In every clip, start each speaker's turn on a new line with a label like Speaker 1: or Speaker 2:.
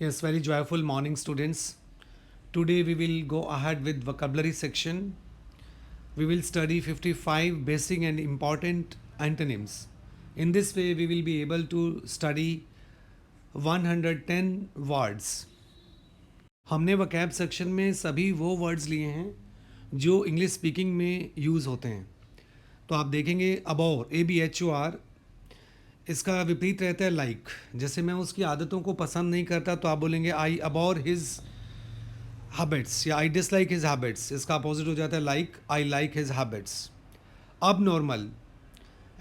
Speaker 1: Yes, very joyful morning, students. Today we will go ahead with vocabulary section. We will study 55 basic and important antonyms. In this way, we will be able to study 110 words. हमने vocab section में सभी वो words लिए हैं जो English speaking में use होते हैं. तो आप देखेंगे abhor, ABHOR, इसका विपरीत रहता है लाइक. जैसे मैं उसकी आदतों को पसंद नहीं करता तो आप बोलेंगे आई अबॉर हिज हैबिट्स या आई डिसलाइक हिज हैबिट्स. इसका अपोजिट हो जाता है लाइक, आई लाइक हिज हैबिट्स. अब नॉर्मल,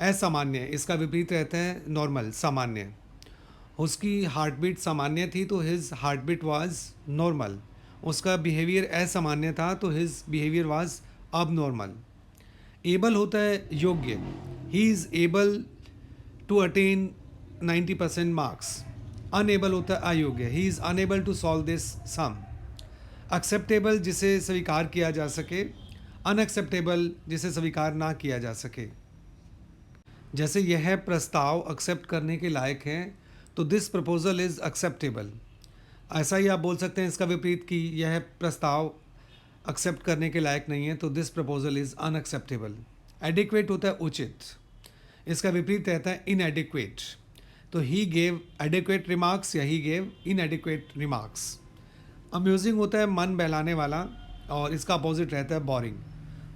Speaker 1: असामान्य, इसका विपरीत रहता है नॉर्मल, सामान्य. उसकी हार्ट बीट सामान्य थी तो his heart beat was normal. उसका बिहेवियर असामान्य था तो his behaviour was abnormal. Able होता है योग्य. He is able to attain 90% marks. Unable होता है अयोग्य. He is unable to solve this sum. Acceptable, जिसे स्वीकार किया जा सके. अनएक्सेप्टेबल, जिसे स्वीकार ना किया जा सके. जैसे यह प्रस्ताव एक्सेप्ट करने के लायक है तो दिस प्रपोजल इज़ एक्सेप्टेबल. ऐसा ही आप बोल सकते हैं इसका विपरीत कि यह प्रस्ताव एक्सेप्ट करने के लायक नहीं है तो this proposal is unacceptable. Adequate होता है उचित. इसका विपरीत रहता है इनएडिक्वेट. तो ही गेव एडिक्वेट रिमार्क्स या ही गेव इनएडिक्वेट रिमार्क्स. अम्यूजिंग होता है मन बहलाने वाला और इसका अपोजिट रहता है बोरिंग.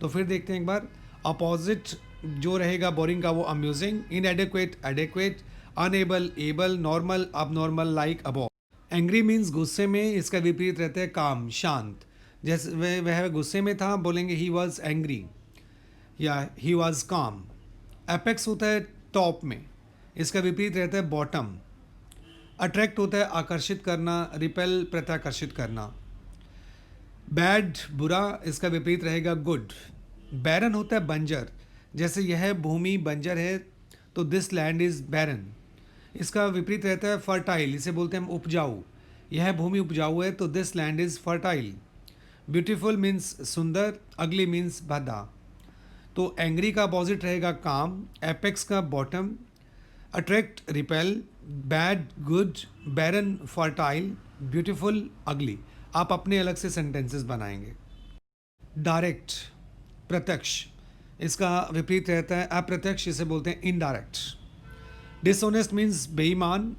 Speaker 1: तो फिर देखते हैं एक बार. अपोजिट जो रहेगा बोरिंग का वो amusing, इनएडिक्वेट adequate, unable able, normal अब नॉर्मल, लाइक अबो. एंग्री मीन्स गुस्से में. इसका विपरीत रहता है काम, शांत. जैसे वह गुस्से में था बोलेंगे ही वॉज एंग्री या ही वॉज काम. एपेक्स होता है टॉप में. इसका विपरीत रहता है बॉटम. अट्रैक्ट होता है आकर्षित करना, रिपेल प्रत्याकर्षित करना. बैड बुरा, इसका विपरीत रहेगा गुड. बैरन होता है बंजर. जैसे यह भूमि बंजर है तो दिस लैंड इज़ बैरन. इसका विपरीत रहता है फर्टाइल. इसे बोलते हैं हम उपजाऊ. यह भूमि उपजाऊ है तो this land is fertile. Beautiful means सुंदर, अगली मीन्स भद्दा. तो एंग्री का अपोजिट रहेगा काम, एपेक्स का bottom, attract repel, bad good, barren fertile, beautiful ugly. आप अपने अलग से सेंटेंसेस बनाएंगे. डायरेक्ट प्रत्यक्ष, इसका विपरीत रहता है अप्रत्यक्ष. इसे बोलते हैं इनडायरेक्ट. डिसऑनेस्ट मीन्स बेईमान.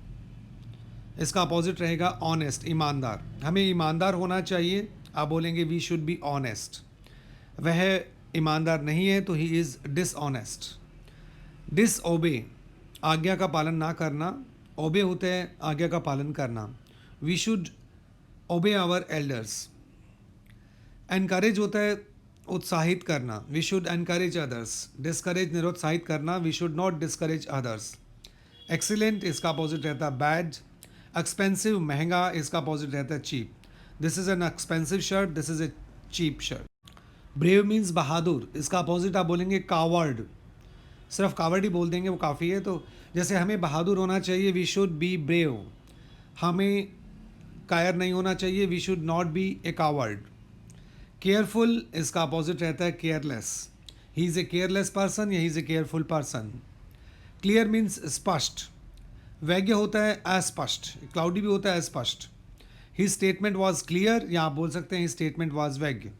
Speaker 1: इसका अपोजिट रहेगा ऑनेस्ट, ईमानदार. हमें ईमानदार होना चाहिए. आप बोलेंगे वी शुड बी ऑनेस्ट. वह ईमानदार नहीं है तो ही इज़ डिसऑनेस्ट. डिसओबे, आज्ञा का पालन ना करना. ओबे होते हैं आज्ञा का पालन करना. We should obey our elders. Encourage होता है उत्साहित करना. We should encourage others. Discourage निरुत्साहित करना. We should not discourage others. Excellent, इसका अपोजिट रहता है बैड. एक्सपेंसिव महंगा, इसका अपोजिट रहता है cheap. This is an expensive shirt, this is a cheap shirt. Brave means बहादुर. इसका अपोजिट आप बोलेंगे कावर्ड. सिर्फ कावर्ड ही बोल देंगे वो काफ़ी है. तो जैसे हमें बहादुर होना चाहिए, वी शुड बी ब्रेव. हमें कायर नहीं होना चाहिए, we should not be a coward. Careful, इसका अपोजिट रहता है careless. He is a careless person या he is a careful person. Clear means स्पष्ट. वैज्ञ होता है अस्पष्ट. क्लाउडी भी होता है अस्पष्ट. ही स्टेटमेंट वॉज क्लियर या आप बोल सकते हैं स्टेटमेंट वॉज वैज्ञ.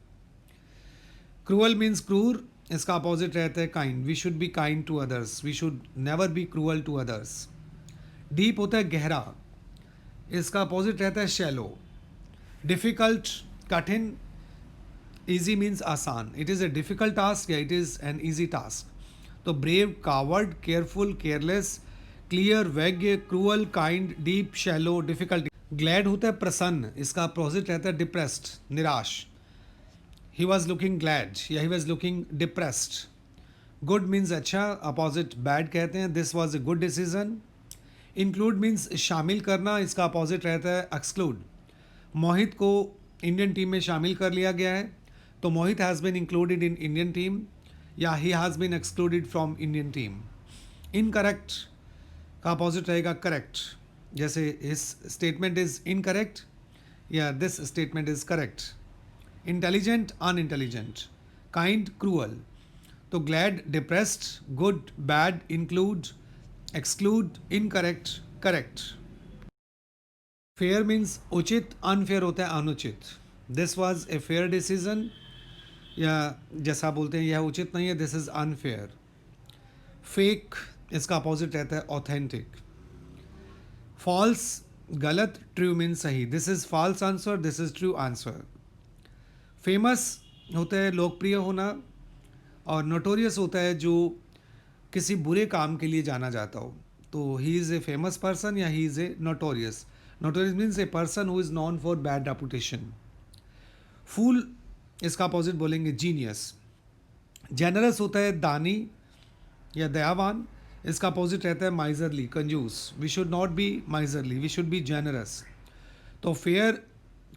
Speaker 1: क्रूअल मीन्स क्रूर. इसका अपोजिट रहता है kind. We should be kind to others. We should never be cruel to others. Deep होता है गहरा. इसका अपोजिट रहता है शैलो. डिफ़िकल्ट कठिन. ईजी मीन्स आसान. It is a difficult task या it is an easy task. तो brave, coward, careful, careless, clear, वैज्ञ, cruel, kind, deep, shallow, difficult. Glad होता है प्रसन्न. इसका अपोजिट रहता है डिप्रेस्ड, निराश. He was looking glad या he was looking depressed. Good means अच्छा, अपोजिट बैड कहते हैं. This was a good decision. Include means शामिल करना. इसका अपोजिट रहता है exclude. मोहित को इंडियन टीम में शामिल कर लिया गया है तो Mohit has been included in Indian team या he has been excluded from Indian team. Incorrect का अपोजिट रहेगा करेक्ट. जैसे हिज स्टेटमेंट इज़ इनकरेक्ट या this statement is correct. Intelligent unintelligent. Kind cruel. तो glad depressed, good bad, include, exclude, incorrect, correct. Fair means उचित, unfair होता है अनुचित. This was a fair decision, या जैसा बोलते हैं यह उचित नहीं है, दिस इज अनफेयर. फेक इसका अपोजिट रहता है ऑथेंटिक. फॉल्स गलत, ट्रू मीन्स सही. This is false answer, this is true answer. Famous होता है लोकप्रिय होना, और नोटोरियस होता है जो किसी बुरे काम के लिए जाना जाता हो. तो he is a famous person या he is a notorious. Notorious means a person who is known for bad reputation. Fool इसका अपोजिट बोलेंगे जीनियस. जेनरस होता है दानी या दयावान. इसका अपोजिट रहता है माइजरली, कंजूस. We should not be miserly, we should be generous. तो फेयर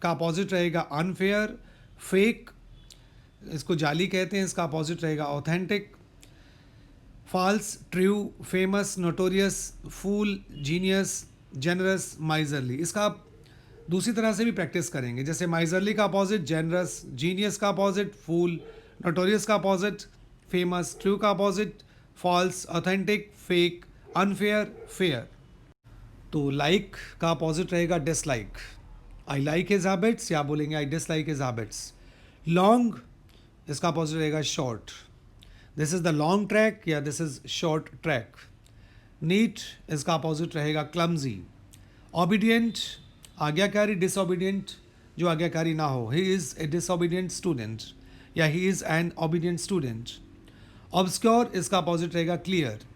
Speaker 1: का अपोजिट रहेगा अनफेयर. फेक इसको जाली कहते हैं, इसका अपोजिट रहेगा authentic. False, true, famous, notorious, fool, genius, generous, miserly. इसका आप दूसरी तरह से भी प्रैक्टिस करेंगे. जैसे माइजरली का अपोजिट जेनरस, जीनियस का अपोजिट फूल, नोटोरियस का अपोजिट फेमस, ट्रू का opposite false, authentic, fake, unfair, fair. तो लाइक का अपोजिट रहेगा dislike. I like his habits, या बोलेंगे I dislike his habits. Long इसका अपोजिट रहेगा short. This is the long track, या this is short track. Neat इसका अपोजिट रहेगा क्लमजी. ओबीडियंट आज्ञाकारी, डिसओबीडियंट जो आज्ञाकारी ना हो. He is a disobedient student, या he is N obedient student. Obscure इसका अपोजिट रहेगा क्लियर.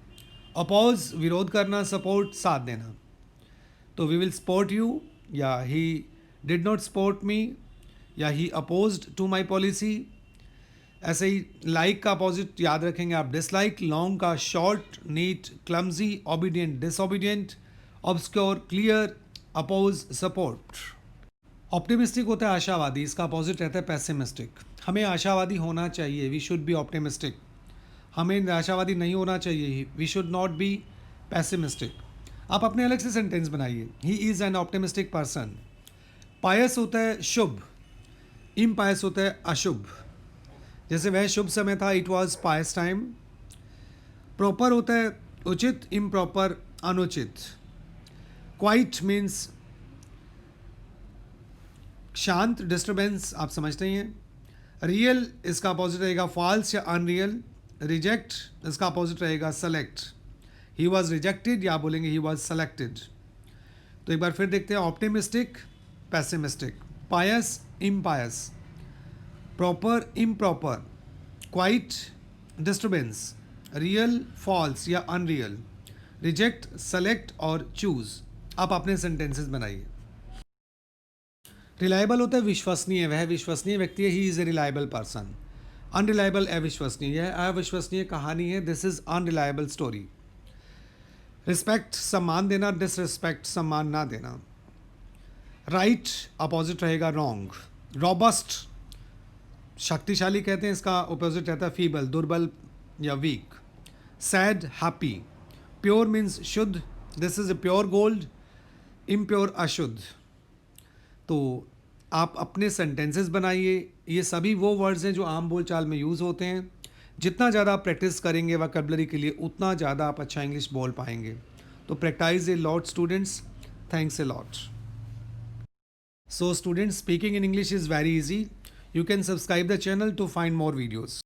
Speaker 1: अपोज विरोध करना, सपोर्ट साथ देना. तो वी विल सपोर्ट यू, या he did not support me, या he opposed to my policy. ऐसे ही लाइक का अपोजिट याद रखेंगे आप डिसलाइक. लॉन्ग का short, neat clumsy, obedient disobedient, obscure clear, oppose support. Optimistic होता है आशावादी. इसका अपोजिट रहता है पैसिमिस्टिक. हमें आशावादी होना चाहिए, वी शुड बी ऑप्टिमिस्टिक. हमें निराशावादी नहीं होना चाहिए, we should not be pessimistic. आप अपने अलग से सेंटेंस बनाइए. He is an optimistic person. Pious होता है शुभ, इम्पायस होता है अशुभ. जैसे वह शुभ समय था, it was pious time. Proper होता है उचित, इम्प्रॉपर अनुचित. क्वाइट मीन्स शांत, डिस्टर्बेंस आप समझते ही हैं. रियल इसका अपोजिट रहेगा फॉल्स या अनरियल. रिजेक्ट इसका अपोजिट रहेगा सेलेक्ट. ही वॉज रिजेक्टेड, या बोलेंगे ही वॉज सेलेक्टेड. तो एक बार फिर देखते हैं. Optimistic, pessimistic. Pious, impious. Proper, improper. Quiet, disturbance. Real, false या अनरियल. रिजेक्ट, सेलेक्ट और चूज. आप अपने सेंटेंसेस बनाइए. रिलायबल होता है विश्वसनीय. वह विश्वसनीय व्यक्ति है, ही is a reliable person. Unreliable अविश्वसनीय, यह अविश्वसनीय कहानी है, this is unreliable story. Respect सम्मान देना, डिसरिस्पेक्ट सम्मान ना देना. राइट अपोजिट रहेगा रॉन्ग. रॉबस्ट शक्तिशाली कहते हैं, इसका अपोजिट रहता है फीबल, दुर्बल या weak. Sad, happy. Pure means शुद्ध, this is a pure gold. Impure अशुद्ध. तो आप अपने सेंटेंसेस बनाइए. ये सभी वो वर्ड्स हैं जो आम बोलचाल में यूज़ होते हैं. जितना ज़्यादा आप प्रैक्टिस करेंगे वोकैबुलरी के लिए, उतना ज़्यादा आप अच्छा इंग्लिश बोल पाएंगे. तो practice a lot students. Thanks a lot. So students, speaking in English is very easy. You can subscribe the channel to find more videos.